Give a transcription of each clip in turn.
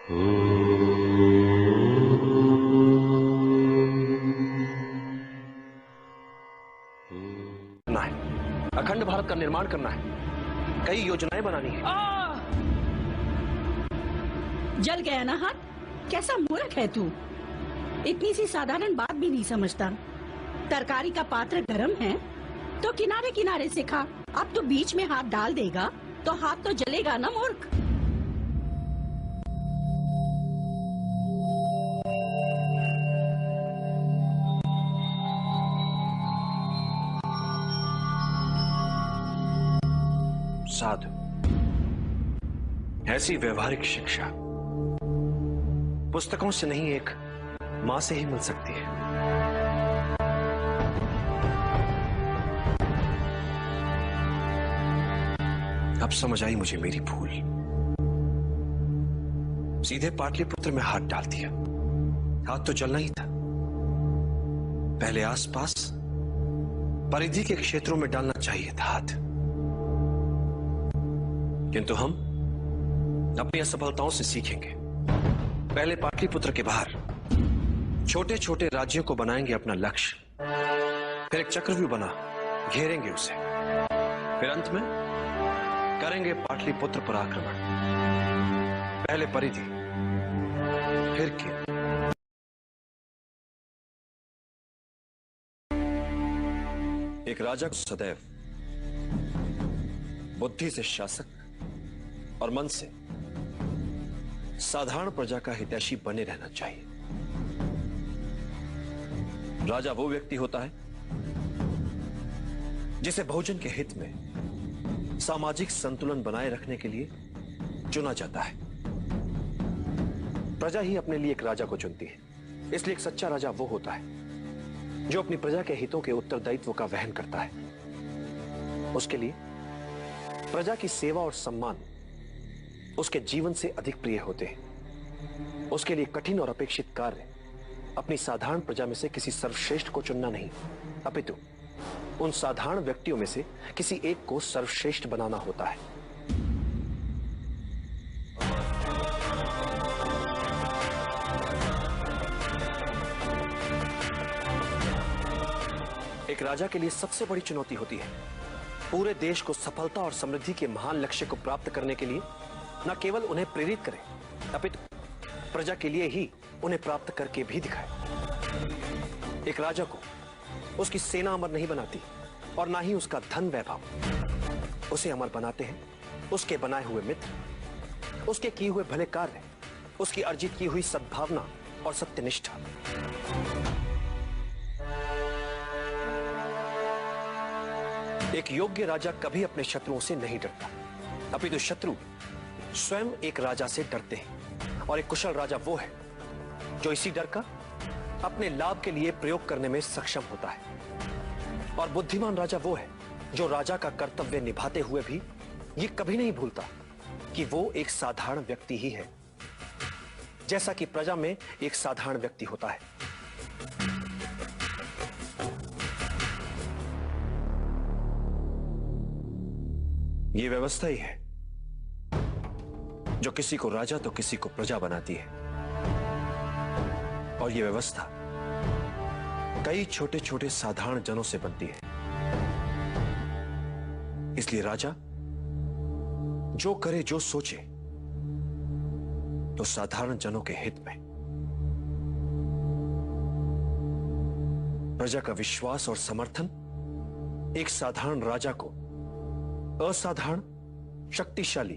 करना है, अखंड भारत का निर्माण करना है, कई योजनाएं बनानी है। जल गया ना हाथ? कैसा मूर्ख है तू, इतनी सी साधारण बात भी नहीं समझता। तरकारी का पात्र गर्म है तो किनारे किनारे से खा, अब तो बीच में हाथ डाल देगा तो हाथ तो जलेगा ना मूर्ख। साधु, ऐसी व्यवहारिक शिक्षा पुस्तकों से नहीं, एक मां से ही मिल सकती है। अब समझ आई मुझे मेरी भूल, सीधे पाटलिपुत्र में हाथ डाल दिया। हाथ तो जलना ही था, पहले आसपास परिधि के क्षेत्रों में डालना चाहिए था हाथ। किंतु हम अपनी असफलताओं से सीखेंगे। पहले पाटलिपुत्र के बाहर छोटे छोटे राज्यों को बनाएंगे अपना लक्ष्य, फिर एक चक्रव्यूह बना घेरेंगे उसे, फिर अंत में करेंगे पाटलिपुत्र पर आक्रमण। पहले परिधि, फिर केंद्र। एक राजा को सदैव बुद्धि से शासक और मन से साधारण प्रजा का हितैषी बने रहना चाहिए। राजा वो व्यक्ति होता है जिसे बहुजन के हित में सामाजिक संतुलन बनाए रखने के लिए चुना जाता है। प्रजा ही अपने लिए एक राजा को चुनती है, इसलिए एक सच्चा राजा वो होता है जो अपनी प्रजा के हितों के उत्तरदायित्व का वहन करता है। उसके लिए प्रजा की सेवा और सम्मान उसके जीवन से अधिक प्रिय होते हैं। उसके लिए कठिन और अपेक्षित कार्य अपनी साधारण प्रजा में से किसी सर्वश्रेष्ठ को चुनना नहीं, अपितु उन साधारण व्यक्तियों में से किसी एक को सर्वश्रेष्ठ बनाना होता है। एक राजा के लिए सबसे बड़ी चुनौती होती है पूरे देश को सफलता और समृद्धि के महान लक्ष्य को प्राप्त करने के लिए न केवल उन्हें प्रेरित करे, अपितु प्रजा के लिए ही उन्हें प्राप्त करके भी दिखाए। एक राजा को उसकी सेना अमर नहीं बनाती और ना ही उसका धन वैभव। उसे अमर बनाते हैं उसके बनाए हुए मित्र, उसके किए हुए भले कार्य, उसकी अर्जित की हुई सद्भावना और सत्यनिष्ठा। एक योग्य राजा कभी अपने शत्रुओं से नहीं डरता, अपितु शत्रु स्वयं एक राजा से डरते हैं। और एक कुशल राजा वो है जो इसी डर का अपने लाभ के लिए प्रयोग करने में सक्षम होता है। और बुद्धिमान राजा वो है जो राजा का कर्तव्य निभाते हुए भी ये कभी नहीं भूलता कि वो एक साधारण व्यक्ति ही है, जैसा कि प्रजा में एक साधारण व्यक्ति होता है। ये व्यवस्था ही है जो किसी को राजा तो किसी को प्रजा बनाती है। और यह व्यवस्था कई छोटे छोटे साधारण जनों से बनती है। इसलिए राजा जो करे जो सोचे तो साधारण जनों के हित में। प्रजा का विश्वास और समर्थन एक साधारण राजा को असाधारण, शक्तिशाली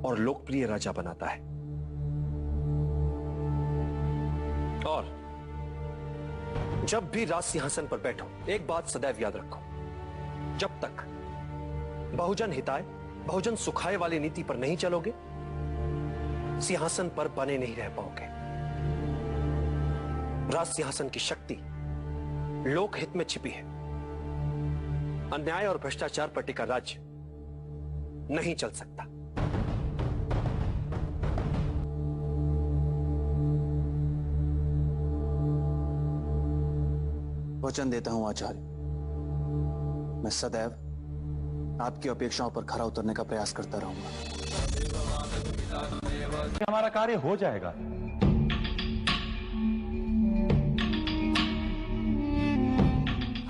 और लोकप्रिय राजा बनाता है। और जब भी राज सिंहासन पर बैठो, एक बात सदैव याद रखो, जब तक बहुजन हिताय, बहुजन सुखाय वाली नीति पर नहीं चलोगे, सिंहासन पर बने नहीं रह पाओगे। राज सिंहासन की शक्ति लोकहित में छिपी है। अन्याय और भ्रष्टाचार पर टिका राज्य नहीं चल सकता। वचन देता हूं आचार्य, मैं सदैव आपकी अपेक्षाओं पर खरा उतरने का प्रयास करता रहूंगा। हमारा कार्य हो जाएगा।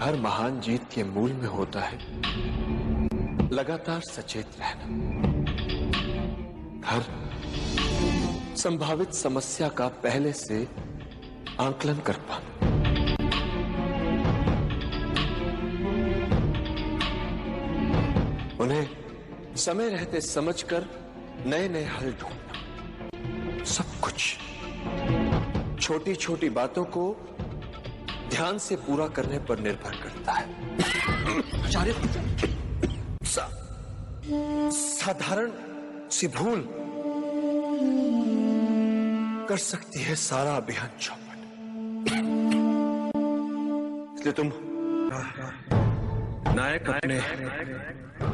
हर महान जीत के मूल में होता है लगातार सचेत रहना, हर संभावित समस्या का पहले से आंकलन कर पाना। उन्हें समय रहते समझकर नए नए हल ढूंढना। सब कुछ छोटी छोटी बातों को ध्यान से पूरा करने पर निर्भर करता है। आचार्य, साधारण सी भूल कर सकती है सारा अभियान चौपट। इसलिए तुम नायक अपने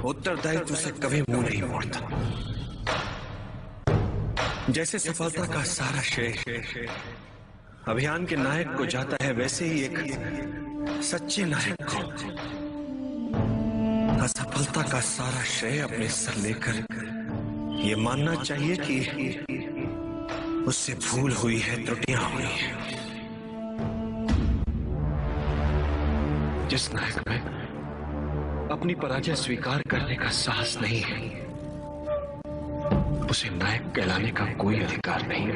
उत्तरदायित्व से कभी मुंह नहीं मोड़ता। जैसे सफलता का सारा श्रेय अभियान के नायक को जाता है, वैसे ही एक सच्चे नायक को असफलता का सारा श्रेय अपने सर लेकर ये मानना चाहिए कि उससे भूल हुई है, त्रुटियां हुई हैं। जिस नायक में अपनी पराजय स्वीकार करने का साहस नहीं है, उसे नायक कहलाने का कोई अधिकार नहीं।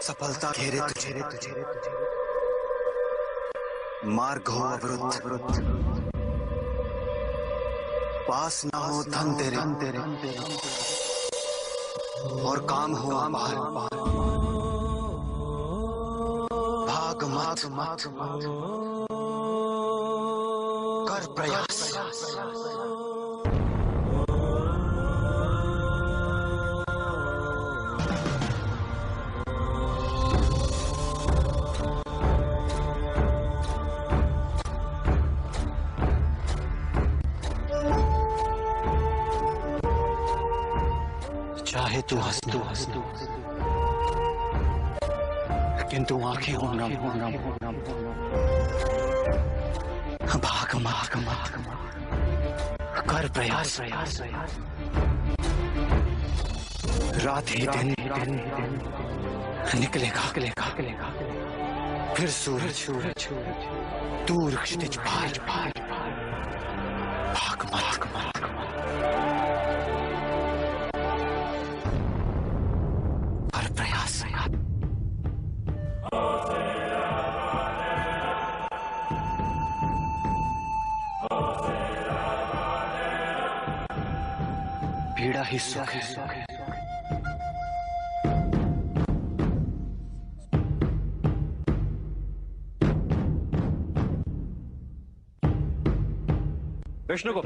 सफलता घेरे तुझे, मार्ग हो अवरुद्ध, पास ना हो धन तेरे, और काम हो अपार, भाग मत कर प्रयास। चाहे तू हंस किंतु आंखें हो भाग मत कर प्रयास। रात ही दिन निकलेगा, फिर सूरज दूर क्षितिज पार, भाग मत कर प्रयास। पीड़ा ही सुख है। विष्णु को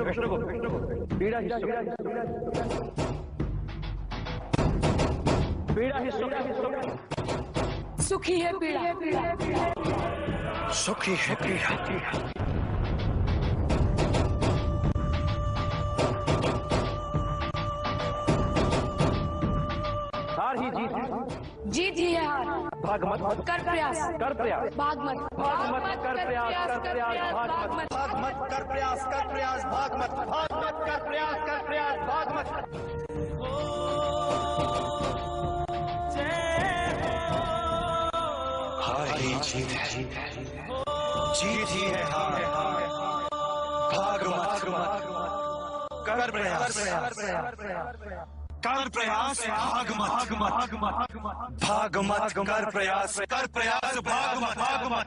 पीड़ा ही सुखी है पीड़ा, सुखी है पीड़ा। हार ही जीत ही है हार। भाग मत कर प्रयास, भाग मत कर प्रयास, भाग मत कर प्रयास, भाग मत कर प्रयास, भाग मत। हार ही जीत है, जीत ही है हार। भाग मत कर प्रयास, कर प्रयास, भाग मत कर प्रयास, भाग मत।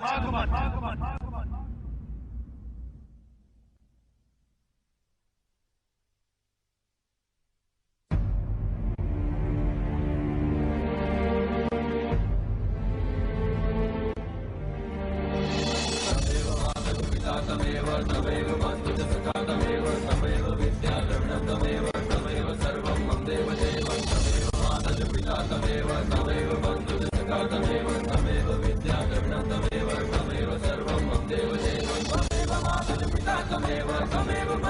तमेव